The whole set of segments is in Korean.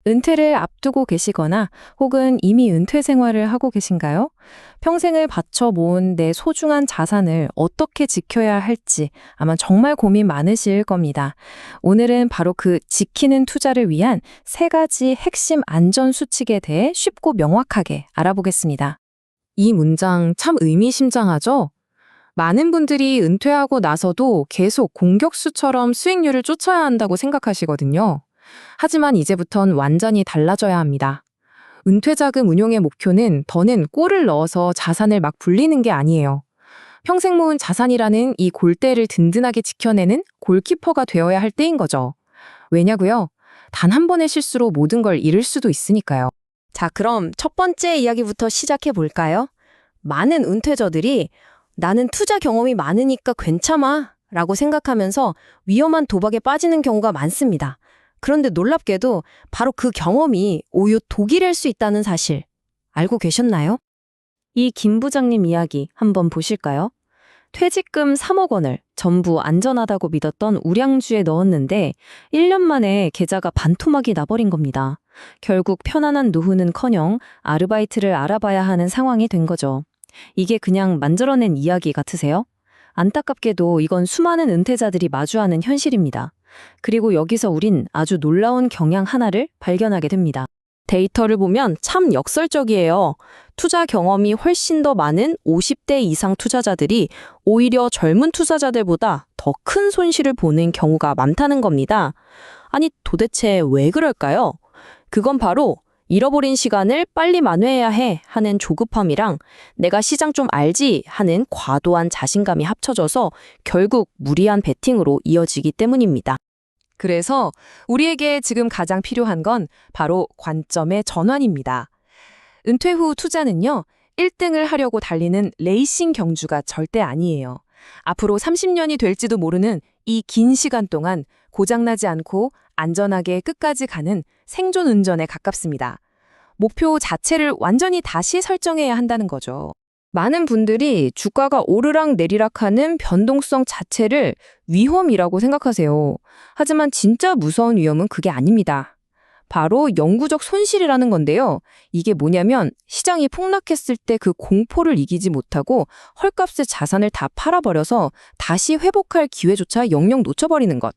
은퇴를 앞두고 계시거나 혹은 이미 은퇴 생활을 하고 계신가요? 평생을 바쳐 모은 내 소중한 자산을 어떻게 지켜야 할지 아마 정말 고민 많으실 겁니다. 오늘은 바로 그 지키는 투자를 위한 세 가지 핵심 안전 수칙에 대해 쉽고 명확하게 알아보겠습니다. 이 문장 참 의미심장하죠? 많은 분들이 은퇴하고 나서도 계속 공격수처럼 수익률을 쫓아야 한다고 생각하시거든요. 하지만 이제부턴 완전히 달라져야 합니다. 은퇴자금 운용의 목표는 더는 골을 넣어서 자산을 막 불리는 게 아니에요. 평생 모은 자산이라는 이 골대를 든든하게 지켜내는 골키퍼가 되어야 할 때인 거죠. 왜냐고요? 단 한 번의 실수로 모든 걸 잃을 수도 있으니까요. 자, 그럼 첫 번째 이야기부터 시작해 볼까요? 많은 은퇴자들이 나는 투자 경험이 많으니까 괜찮아 라고 생각하면서 위험한 도박에 빠지는 경우가 많습니다. 그런데 놀랍게도 바로 그 경험이 오히려 독이 될 수 있다는 사실 알고 계셨나요? 이 김 부장님 이야기 한번 보실까요? 퇴직금 3억 원을 전부 안전하다고 믿었던 우량주에 넣었는데 1년 만에 계좌가 반토막이 나버린 겁니다. 결국 편안한 노후는커녕 아르바이트를 알아봐야 하는 상황이 된 거죠. 이게 그냥 만들어낸 이야기 같으세요? 안타깝게도 이건 수많은 은퇴자들이 마주하는 현실입니다. 그리고 여기서 우린 아주 놀라운 경향 하나를 발견하게 됩니다. 데이터를 보면 참 역설적이에요. 투자 경험이 훨씬 더 많은 50대 이상 투자자들이 오히려 젊은 투자자들보다 더 큰 손실을 보는 경우가 많다는 겁니다. 아니, 도대체 왜 그럴까요? 그건 바로 잃어버린 시간을 빨리 만회해야 해 하는 조급함이랑 내가 시장 좀 알지 하는 과도한 자신감이 합쳐져서 결국 무리한 베팅으로 이어지기 때문입니다. 그래서 우리에게 지금 가장 필요한 건 바로 관점의 전환입니다. 은퇴 후 투자는요, 1등을 하려고 달리는 레이싱 경주가 절대 아니에요. 앞으로 30년이 될지도 모르는 이 긴 시간 동안 고장나지 않고 안전하게 끝까지 가는 생존 운전에 가깝습니다. 목표 자체를 완전히 다시 설정해야 한다는 거죠. 많은 분들이 주가가 오르락 내리락하는 변동성 자체를 위험이라고 생각하세요. 하지만 진짜 무서운 위험은 그게 아닙니다. 바로 영구적 손실이라는 건데요. 이게 뭐냐면 시장이 폭락했을 때 그 공포를 이기지 못하고 헐값의 자산을 다 팔아버려서 다시 회복할 기회조차 영영 놓쳐버리는 것.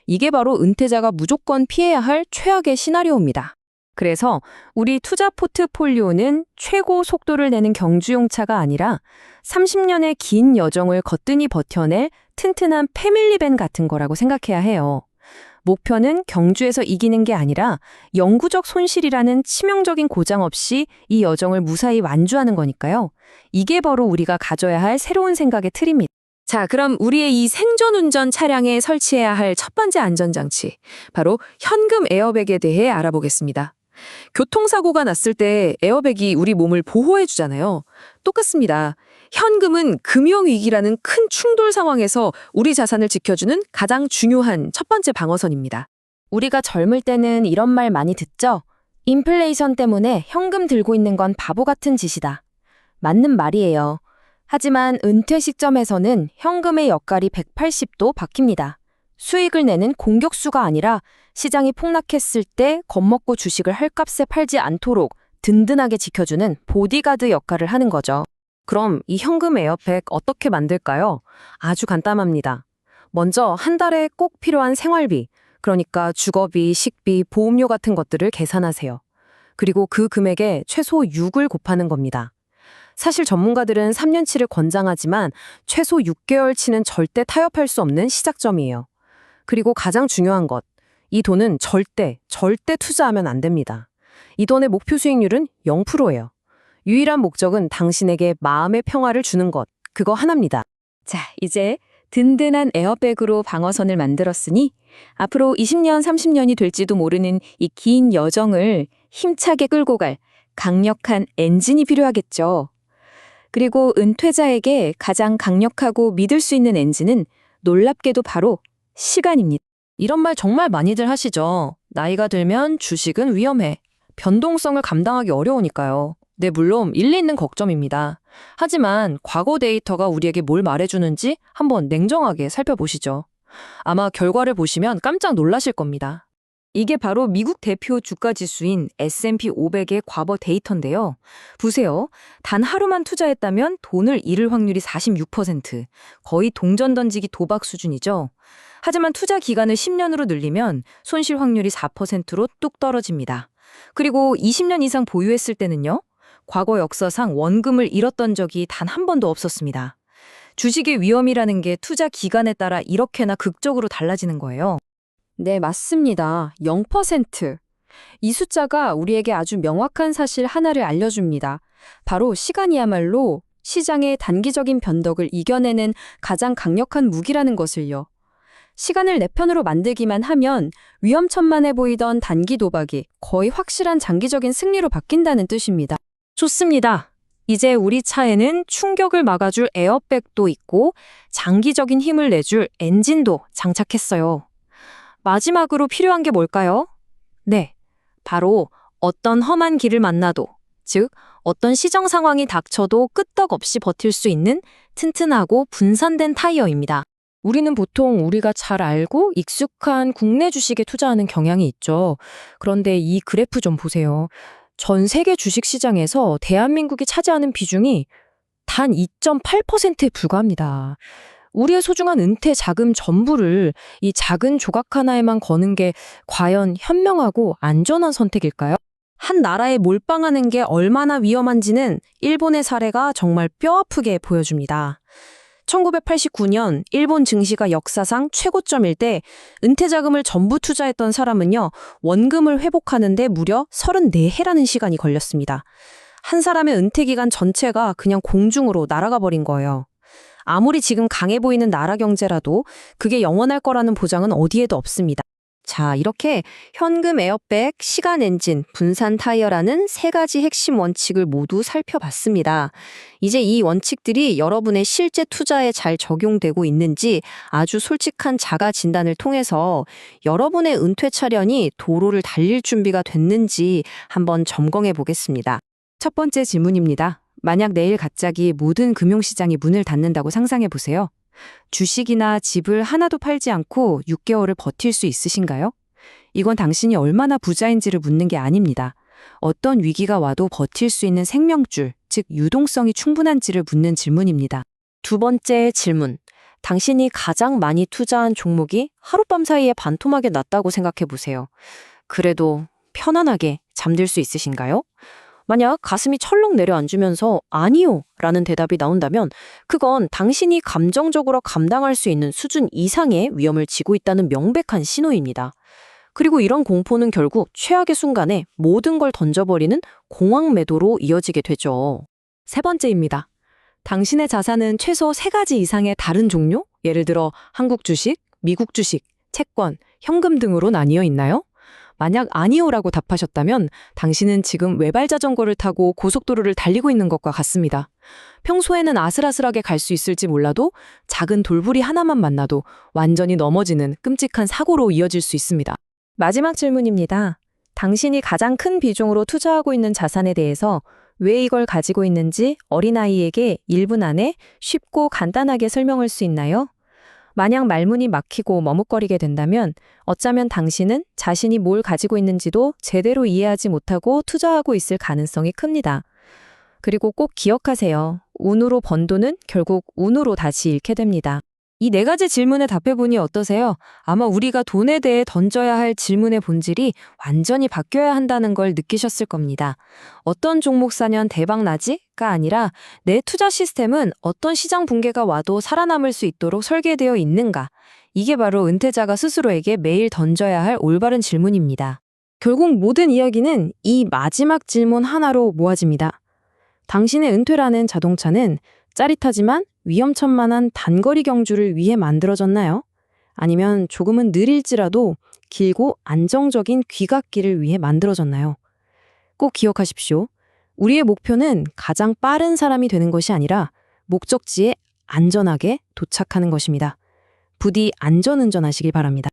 이게 바로 은퇴자가 무조건 피해야 할 최악의 시나리오입니다. 그래서 우리 투자 포트폴리오는 최고 속도를 내는 경주용차가 아니라 30년의 긴 여정을 거뜬히 버텨낼 튼튼한 패밀리밴 같은 거라고 생각해야 해요. 목표는 경주에서 이기는 게 아니라 영구적 손실이라는 치명적인 고장 없이 이 여정을 무사히 완주하는 거니까요. 이게 바로 우리가 가져야 할 새로운 생각의 틀입니다. 자, 그럼 우리의 이 생존운전 차량에 설치해야 할 첫 번째 안전장치, 바로 현금 에어백에 대해 알아보겠습니다. 교통사고가 났을 때 에어백이 우리 몸을 보호해 주잖아요. 똑같습니다. 현금은 금융위기라는 큰 충돌 상황에서 우리 자산을 지켜주는 가장 중요한 첫 번째 방어선입니다. 우리가 젊을 때는 이런 말 많이 듣죠? 인플레이션 때문에 현금 들고 있는 건 바보 같은 짓이다. 맞는 말이에요. 하지만 은퇴 시점에서는 현금의 역할이 180도 바뀝니다. 수익을 내는 공격수가 아니라 시장이 폭락했을 때 겁먹고 주식을 헐값에 팔지 않도록 든든하게 지켜주는 보디가드 역할을 하는 거죠. 그럼 이 현금 에어백 어떻게 만들까요? 아주 간단합니다. 먼저 한 달에 꼭 필요한 생활비, 그러니까 주거비, 식비, 보험료 같은 것들을 계산하세요. 그리고 그 금액에 최소 6을 곱하는 겁니다. 사실 전문가들은 3년치를 권장하지만 최소 6개월치는 절대 타협할 수 없는 시작점이에요. 그리고 가장 중요한 것, 이 돈은 절대 투자하면 안 됩니다. 이 돈의 목표 수익률은 0%예요. 유일한 목적은 당신에게 마음의 평화를 주는 것, 그거 하나입니다. 자, 이제 든든한 에어백으로 방어선을 만들었으니 앞으로 20년, 30년이 될지도 모르는 이 긴 여정을 힘차게 끌고 갈 강력한 엔진이 필요하겠죠. 그리고 은퇴자에게 가장 강력하고 믿을 수 있는 엔진은 놀랍게도 바로 시간입니다. 이런 말 정말 많이들 하시죠. 나이가 들면 주식은 위험해. 변동성을 감당하기 어려우니까요. 네, 물론 일리 있는 걱정입니다. 하지만 과거 데이터가 우리에게 뭘 말해주는지 한번 냉정하게 살펴보시죠. 아마 결과를 보시면 깜짝 놀라실 겁니다. 이게 바로 미국 대표 주가 지수인 S&P 500의 과거 데이터인데요. 보세요. 단 하루만 투자했다면 돈을 잃을 확률이 46%, 거의 동전 던지기 도박 수준이죠. 하지만 투자 기간을 10년으로 늘리면 손실 확률이 4%로 뚝 떨어집니다. 그리고 20년 이상 보유했을 때는요, 과거 역사상 원금을 잃었던 적이 단 한 번도 없었습니다. 주식의 위험이라는 게 투자 기간에 따라 이렇게나 극적으로 달라지는 거예요. 네, 맞습니다. 0%. 이 숫자가 우리에게 아주 명확한 사실 하나를 알려줍니다. 바로 시간이야말로 시장의 단기적인 변덕을 이겨내는 가장 강력한 무기라는 것을요. 시간을 내 편으로 만들기만 하면 위험천만해 보이던 단기 도박이 거의 확실한 장기적인 승리로 바뀐다는 뜻입니다. 좋습니다. 이제 우리 차에는 충격을 막아줄 에어백도 있고 장기적인 힘을 내줄 엔진도 장착했어요. 마지막으로 필요한 게 뭘까요? 네, 바로 어떤 험한 길을 만나도, 즉 어떤 시정 상황이 닥쳐도 끄떡없이 버틸 수 있는 튼튼하고 분산된 타이어입니다. 우리는 보통 우리가 잘 알고 익숙한 국내 주식에 투자하는 경향이 있죠. 그런데 이 그래프 좀 보세요. 전 세계 주식 시장에서 대한민국이 차지하는 비중이 단 2.8%에 불과합니다. 우리의 소중한 은퇴 자금 전부를 이 작은 조각 하나에만 거는 게 과연 현명하고 안전한 선택일까요? 한 나라에 몰빵하는 게 얼마나 위험한지는 일본의 사례가 정말 뼈아프게 보여줍니다. 1989년 일본 증시가 역사상 최고점일 때 은퇴 자금을 전부 투자했던 사람은요, 원금을 회복하는 데 무려 34해라는 시간이 걸렸습니다. 한 사람의 은퇴 기간 전체가 그냥 공중으로 날아가 버린 거예요. 아무리 지금 강해 보이는 나라 경제라도 그게 영원할 거라는 보장은 어디에도 없습니다. 자, 이렇게 현금 에어백, 시간 엔진, 분산 타이어라는 세 가지 핵심 원칙을 모두 살펴봤습니다. 이제 이 원칙들이 여러분의 실제 투자에 잘 적용되고 있는지 아주 솔직한 자가 진단을 통해서 여러분의 은퇴 차련이 도로를 달릴 준비가 됐는지 한번 점검해 보겠습니다. 첫 번째 질문입니다. 만약 내일 갑자기 모든 금융시장이 문을 닫는다고 상상해 보세요. 주식이나 집을 하나도 팔지 않고 6개월을 버틸 수 있으신가요? 이건 당신이 얼마나 부자인지를 묻는 게 아닙니다. 어떤 위기가 와도 버틸 수 있는 생명줄, 즉 유동성이 충분한지를 묻는 질문입니다. 두 번째 질문. 당신이 가장 많이 투자한 종목이 하룻밤 사이에 반토막이 났다고 생각해 보세요. 그래도 편안하게 잠들 수 있으신가요? 만약 가슴이 철렁 내려앉으면서 아니요 라는 대답이 나온다면 그건 당신이 감정적으로 감당할 수 있는 수준 이상의 위험을 지고 있다는 명백한 신호입니다. 그리고 이런 공포는 결국 최악의 순간에 모든 걸 던져버리는 공황 매도로 이어지게 되죠. 세 번째입니다. 당신의 자산은 최소 세 가지 이상의 다른 종류? 예를 들어 한국 주식, 미국 주식, 채권, 현금 등으로 나뉘어 있나요? 만약 아니오라고 답하셨다면 당신은 지금 외발 자전거를 타고 고속도로를 달리고 있는 것과 같습니다. 평소에는 아슬아슬하게 갈 수 있을지 몰라도 작은 돌부리 하나만 만나도 완전히 넘어지는 끔찍한 사고로 이어질 수 있습니다. 마지막 질문입니다. 당신이 가장 큰 비중으로 투자하고 있는 자산에 대해서 왜 이걸 가지고 있는지 어린아이에게 1분 안에 쉽고 간단하게 설명할 수 있나요? 만약 말문이 막히고 머뭇거리게 된다면 어쩌면 당신은 자신이 뭘 가지고 있는지도 제대로 이해하지 못하고 투자하고 있을 가능성이 큽니다. 그리고 꼭 기억하세요. 운으로 번 돈은 결국 운으로 다시 잃게 됩니다. 이 네 가지 질문에 답해보니 어떠세요? 아마 우리가 돈에 대해 던져야 할 질문의 본질이 완전히 바뀌어야 한다는 걸 느끼셨을 겁니다. 어떤 종목 사면 대박 나지?가 아니라 내 투자 시스템은 어떤 시장 붕괴가 와도 살아남을 수 있도록 설계되어 있는가? 이게 바로 은퇴자가 스스로에게 매일 던져야 할 올바른 질문입니다. 결국 모든 이야기는 이 마지막 질문 하나로 모아집니다. 당신의 은퇴라는 자동차는 짜릿하지만 위험천만한 단거리 경주를 위해 만들어졌나요? 아니면 조금은 느릴지라도 길고 안정적인 귀갓길을 위해 만들어졌나요? 꼭 기억하십시오. 우리의 목표는 가장 빠른 사람이 되는 것이 아니라 목적지에 안전하게 도착하는 것입니다. 부디 안전운전하시길 바랍니다.